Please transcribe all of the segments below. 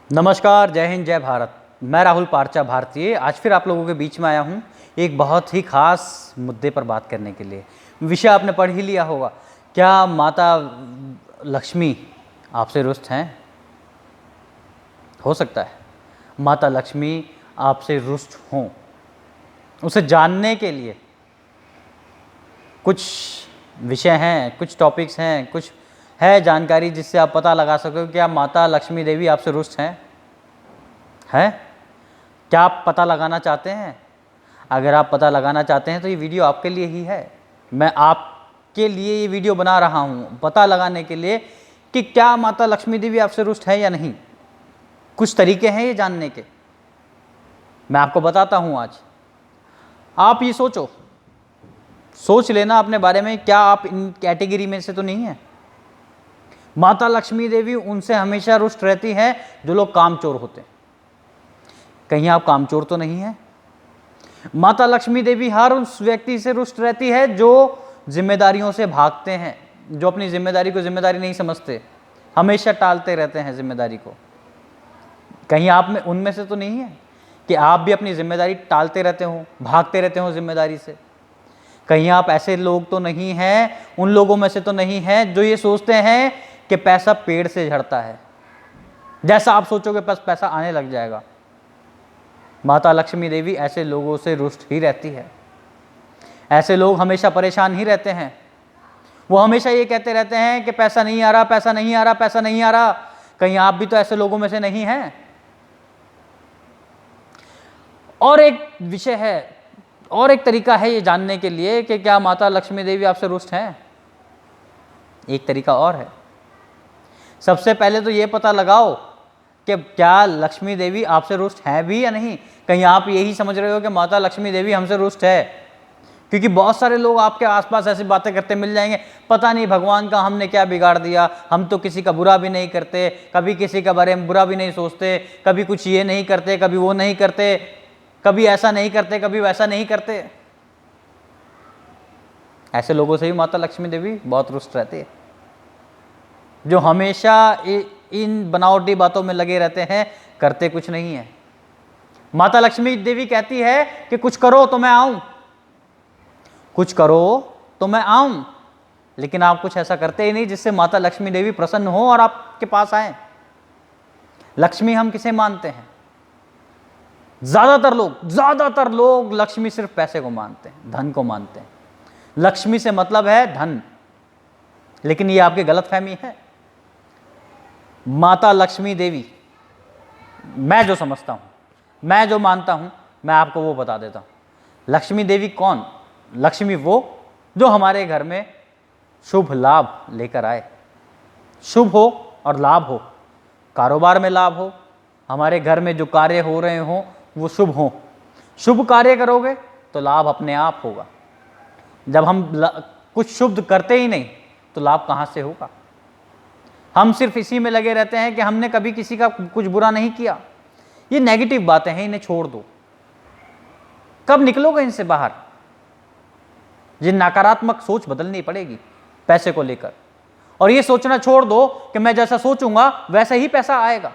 नमस्कार, जय हिंद, जय भारत। मैं राहुल पार्चा भारतीय आज फिर आप लोगों के बीच में आया हूँ एक बहुत ही खास मुद्दे पर बात करने के लिए। विषय आपने पढ़ ही लिया होगा। क्या माता लक्ष्मी आपसे रुष्ट हैं? हो सकता है माता लक्ष्मी आपसे रुष्ट हों। उसे जानने के लिए कुछ विषय हैं, कुछ टॉपिक्स हैं, कुछ है जानकारी जिससे आप पता लगा सको कि क्या माता लक्ष्मी देवी आपसे रुष्ट हैं? क्या आप पता लगाना चाहते हैं? अगर आप पता लगाना चाहते हैं तो ये वीडियो आपके लिए ही है। मैं आपके लिए ये वीडियो बना रहा हूँ पता लगाने के लिए कि क्या माता लक्ष्मी देवी आपसे रुष्ट है या नहीं। कुछ तरीके हैं ये जानने के, मैं आपको बताता हूँ आज। आप ये सोच लेना अपने बारे में, क्या आप इन कैटेगरी में से तो नहीं है? माता लक्ष्मी देवी उनसे हमेशा रुष्ट रहती है जो लोग कामचोर होते हैं। कहीं आप कामचोर तो नहीं है? माता लक्ष्मी देवी हर उस व्यक्ति से रुष्ट रहती है जो जिम्मेदारियों से भागते हैं, जो अपनी जिम्मेदारी को जिम्मेदारी नहीं समझते, हमेशा टालते रहते हैं जिम्मेदारी को। कहीं आप में उनमें से तो नहीं है कि आप भी अपनी जिम्मेदारी टालते रहते हो, भागते रहते हो जिम्मेदारी से? कहीं आप ऐसे लोग तो नहीं हैं, उन लोगों में से तो नहीं हैं जो ये सोचते हैं कि पैसा पेड़ से झड़ता है, जैसा आप सोचोगे बस पैसा आने लग जाएगा। माता लक्ष्मी देवी ऐसे लोगों से रुष्ट ही रहती है। ऐसे लोग हमेशा परेशान ही रहते हैं। वो हमेशा ये कहते रहते हैं कि पैसा नहीं आ रहा, पैसा नहीं आ रहा, पैसा नहीं आ रहा। कहीं आप भी तो ऐसे लोगों में से नहीं हैं? और एक विषय है और एक तरीका है ये जानने के लिए कि क्या माता लक्ष्मी देवी आपसे रुष्ट हैं। एक तरीका और है। सबसे पहले तो ये पता लगाओ कि क्या लक्ष्मी देवी आपसे रुष्ट है भी या नहीं। कहीं आप यही समझ रहे हो कि माता लक्ष्मी देवी हमसे रुष्ट है, क्योंकि बहुत सारे लोग आपके आसपास ऐसी बातें करते मिल जाएंगे, पता नहीं भगवान का हमने क्या बिगाड़ दिया, हम तो किसी का बुरा भी नहीं करते, कभी किसी का बारे में बुरा भी नहीं सोचते, कभी कुछ ये नहीं करते, कभी वो नहीं करते, कभी ऐसा नहीं करते, कभी वैसा नहीं करते। ऐसे लोगों से भी माता लक्ष्मी देवी बहुत रुष्ट रहती है, जो हमेशा इन बनावटी बातों में लगे रहते हैं, करते कुछ नहीं है। माता लक्ष्मी देवी कहती है कि कुछ करो तो मैं आऊं, कुछ करो तो मैं आऊं, लेकिन आप कुछ ऐसा करते ही नहीं जिससे माता लक्ष्मी देवी प्रसन्न हो और आपके पास आए। लक्ष्मी हम किसे मानते हैं? ज्यादातर लोग लक्ष्मी सिर्फ पैसे को मानते हैं, धन को मानते हैं। लक्ष्मी से मतलब है धन, लेकिन ये आपकी गलतफहमी है। माता लक्ष्मी देवी, मैं जो समझता हूं, मैं जो मानता हूं, मैं आपको वो बता देता हूं। लक्ष्मी देवी कौन? लक्ष्मी वो जो हमारे घर में शुभ लाभ लेकर आए। शुभ हो और लाभ हो, कारोबार में लाभ हो, हमारे घर में जो कार्य हो रहे हों वो शुभ हों। शुभ कार्य करोगे तो लाभ अपने आप होगा। जब हम कुछ शुभ करते ही नहीं तो लाभ कहाँ से होगा? हम सिर्फ इसी में लगे रहते हैं कि हमने कभी किसी का कुछ बुरा नहीं किया। ये नेगेटिव बातें हैं, इन्हें छोड़ दो। कब निकलोगे इनसे बाहर? ये नकारात्मक सोच बदलनी पड़ेगी पैसे को लेकर, और ये सोचना छोड़ दो कि मैं जैसा सोचूंगा वैसे ही पैसा आएगा।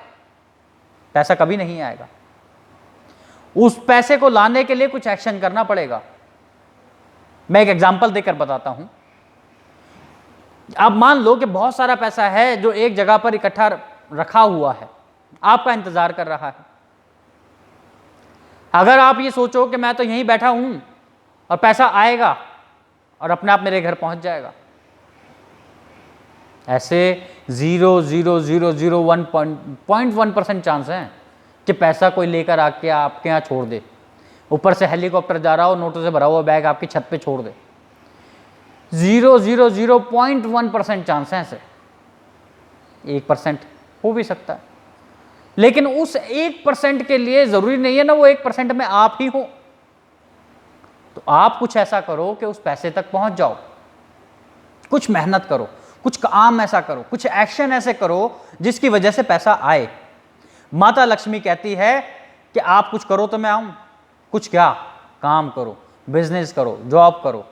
पैसा कभी नहीं आएगा। उस पैसे को लाने के लिए कुछ एक्शन करना पड़ेगा। मैं एक एग्जांपल देकर बताता हूं। आप मान लो कि बहुत सारा पैसा है जो एक जगह पर इकट्ठा रखा हुआ है, आपका इंतजार कर रहा है। अगर आप ये सोचो कि मैं तो यहीं बैठा हूं और पैसा आएगा और अपने आप मेरे घर पहुंच जाएगा, ऐसे 0.00001% चांस है कि पैसा कोई लेकर आके आपके यहाँ छोड़ दे। ऊपर से हेलीकॉप्टर जा रहा हो, नोटों से भरा हुआ बैग आपकी छत पे छोड़ दे। 0.001% चांस है ऐसे। 1% हो भी सकता है, लेकिन उस 1% के लिए जरूरी नहीं है ना वो 1% में आप ही हो। तो आप कुछ ऐसा करो कि उस पैसे तक पहुंच जाओ। कुछ मेहनत करो, कुछ काम ऐसा करो, कुछ एक्शन ऐसे करो जिसकी वजह से पैसा आए। माता लक्ष्मी कहती है कि आप कुछ करो तो मैं आऊं। कुछ क्या? काम करो, बिजनेस करो, जॉब करो।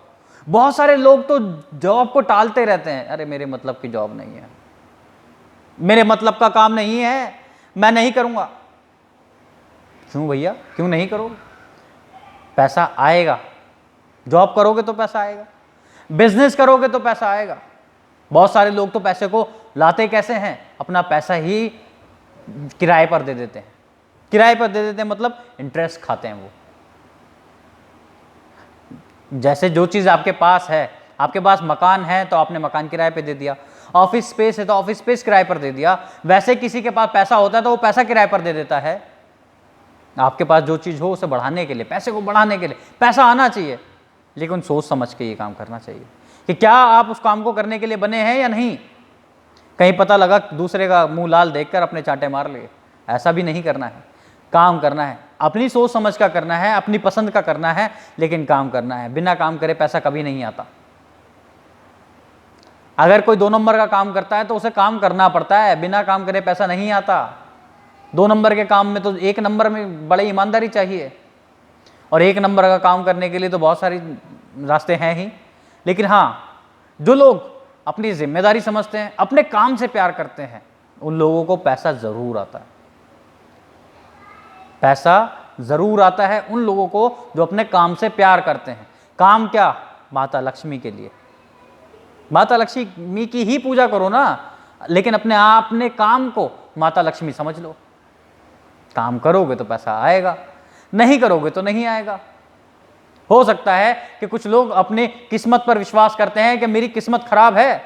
बहुत सारे लोग तो जॉब को टालते रहते हैं। अरे मेरे मतलब की जॉब नहीं है, मेरे मतलब का काम नहीं है, मैं नहीं करूँगा। क्यों भैया, क्यों नहीं करोगे? पैसा आएगा। जॉब करोगे तो पैसा आएगा, बिजनेस करोगे तो पैसा आएगा। बहुत सारे लोग तो पैसे को लाते कैसे हैं? अपना पैसा ही किराए पर दे देते हैं। किराए पर दे देते हैं मतलब इंटरेस्ट खाते हैं वो। जैसे जो चीज़ आपके पास है, आपके पास मकान है तो आपने मकान किराए पे दे दिया, ऑफिस स्पेस है तो ऑफिस स्पेस किराए पर दे दिया। वैसे किसी के पास पैसा होता है तो वो पैसा किराए पर दे देता है। आपके पास जो चीज़ हो उसे बढ़ाने के लिए, पैसे को बढ़ाने के लिए पैसा आना चाहिए, लेकिन सोच समझ के ये काम करना चाहिए कि क्या आप उस काम को करने के लिए बने हैं या नहीं। कहीं पता लगा दूसरे का मुंह लाल देखकर अपने चांटे मार लिए, ऐसा भी नहीं करना है। काम करना है, अपनी सोच समझ का करना है, अपनी पसंद का करना है, लेकिन काम करना है। बिना काम करे पैसा कभी नहीं आता। अगर कोई 2 नंबर का काम करता है तो उसे काम करना पड़ता है, बिना काम करे पैसा नहीं आता। 2 नंबर के काम में तो 1 नंबर में बड़ी ईमानदारी चाहिए, और 1 नंबर का काम करने के लिए तो बहुत सारी रास्ते हैं ही। लेकिन हाँ, जो लोग अपनी जिम्मेदारी समझते हैं, अपने काम से प्यार करते हैं, उन लोगों को पैसा जरूर आता है। पैसा जरूर आता है उन लोगों को जो अपने काम से प्यार करते हैं। काम क्या? माता लक्ष्मी के लिए। माता लक्ष्मी की ही पूजा करो ना, लेकिन अपने काम को माता लक्ष्मी समझ लो। काम करोगे तो पैसा आएगा, नहीं करोगे तो नहीं आएगा। हो सकता है कि कुछ लोग अपनी किस्मत पर विश्वास करते हैं कि मेरी किस्मत खराब है।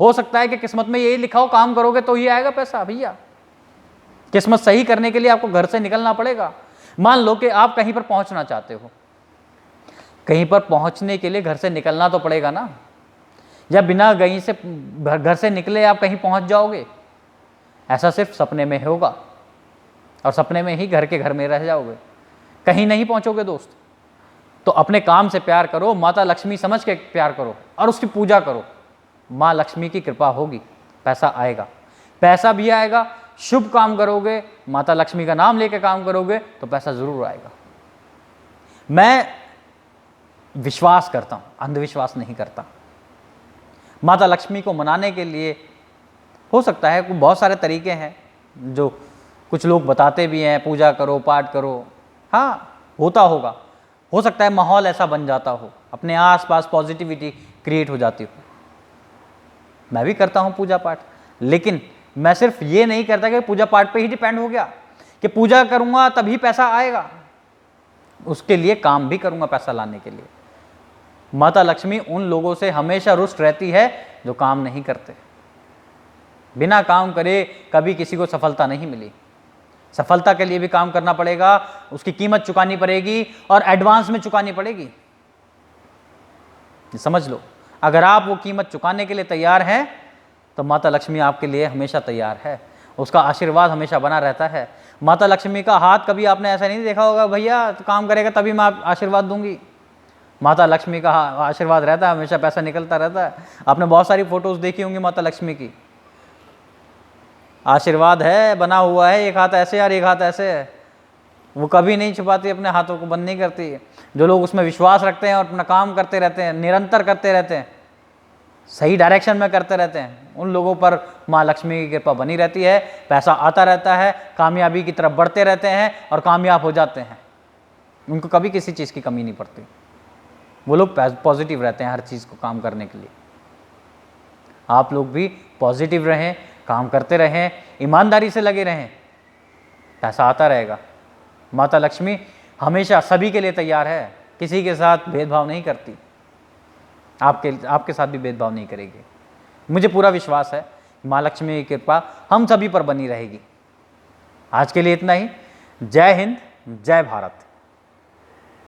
हो सकता है कि किस्मत में यही लिखा हो काम करोगे तो ही आएगा पैसा। भैया, किस्मत सही करने के लिए आपको घर से निकलना पड़ेगा। मान लो कि आप कहीं पर पहुंचना चाहते हो, कहीं पर पहुंचने के लिए घर से निकलना तो पड़ेगा ना, या बिना कहीं से घर से निकले आप कहीं पहुंच जाओगे? ऐसा सिर्फ सपने में होगा, और सपने में ही घर के घर में रह जाओगे, कहीं नहीं पहुंचोगे दोस्त। तो अपने काम से प्यार करो, माता लक्ष्मी समझ के प्यार करो और उसकी पूजा करो। माँ लक्ष्मी की कृपा होगी, पैसा आएगा। पैसा भी आएगा, शुभ काम करोगे, माता लक्ष्मी का नाम लेके काम करोगे तो पैसा जरूर आएगा। मैं विश्वास करता हूं, अंधविश्वास नहीं करता। माता लक्ष्मी को मनाने के लिए हो सकता है बहुत सारे तरीके हैं जो कुछ लोग बताते भी हैं, पूजा करो, पाठ करो। हाँ, होता होगा। हो सकता है माहौल ऐसा बन जाता हो, अपने आसपास पॉजिटिविटी क्रिएट हो जाती हो। मैं भी करता हूँ पूजा पाठ, लेकिन मैं सिर्फ ये नहीं करता कि पूजा पाठ पे ही डिपेंड हो गया कि पूजा करूँगा तभी पैसा आएगा। उसके लिए काम भी करूँगा पैसा लाने के लिए। माता लक्ष्मी उन लोगों से हमेशा रुष्ट रहती है जो काम नहीं करते। बिना काम करे कभी किसी को सफलता नहीं मिली। सफलता के लिए भी काम करना पड़ेगा, उसकी कीमत चुकानी पड़ेगी और एडवांस में चुकानी पड़ेगी। समझ लो, अगर आप वो कीमत चुकाने के लिए तैयार हैं तो माता लक्ष्मी आपके लिए हमेशा तैयार है, उसका आशीर्वाद हमेशा बना रहता है। माता लक्ष्मी का हाथ कभी आपने ऐसा नहीं देखा होगा, भैया तो काम करेगा तभी मैं आशीर्वाद दूंगी। माता लक्ष्मी का आशीर्वाद रहता है, हमेशा पैसा निकलता रहता है। आपने बहुत सारी फोटोज देखी होंगी माता लक्ष्मी की, आशीर्वाद है बना हुआ है, एक हाथ ऐसे और एक हाथ ऐसे है। वो कभी नहीं छुपाती, अपने हाथों को बंद नहीं करती। जो लोग उसमें विश्वास रखते हैं और अपना काम करते रहते हैं, निरंतर करते रहते हैं, सही डायरेक्शन में करते रहते हैं, उन लोगों पर माँ लक्ष्मी की कृपा बनी रहती है। पैसा आता रहता है, कामयाबी की तरफ बढ़ते रहते हैं और कामयाब हो जाते हैं। उनको कभी किसी चीज़ की कमी नहीं पड़ती। वो लोग पॉजिटिव रहते हैं हर चीज़ को काम करने के लिए। आप लोग भी पॉजिटिव रहें, काम करते रहें, ईमानदारी से लगे रहें, पैसा आता रहेगा। माता लक्ष्मी हमेशा सभी के लिए तैयार है, किसी के साथ भेदभाव नहीं करती। आपके साथ भी भेदभाव नहीं करेगी। मुझे पूरा विश्वास है माँ लक्ष्मी की कृपा हम सभी पर बनी रहेगी। आज के लिए इतना ही। जय हिंद, जय भारत।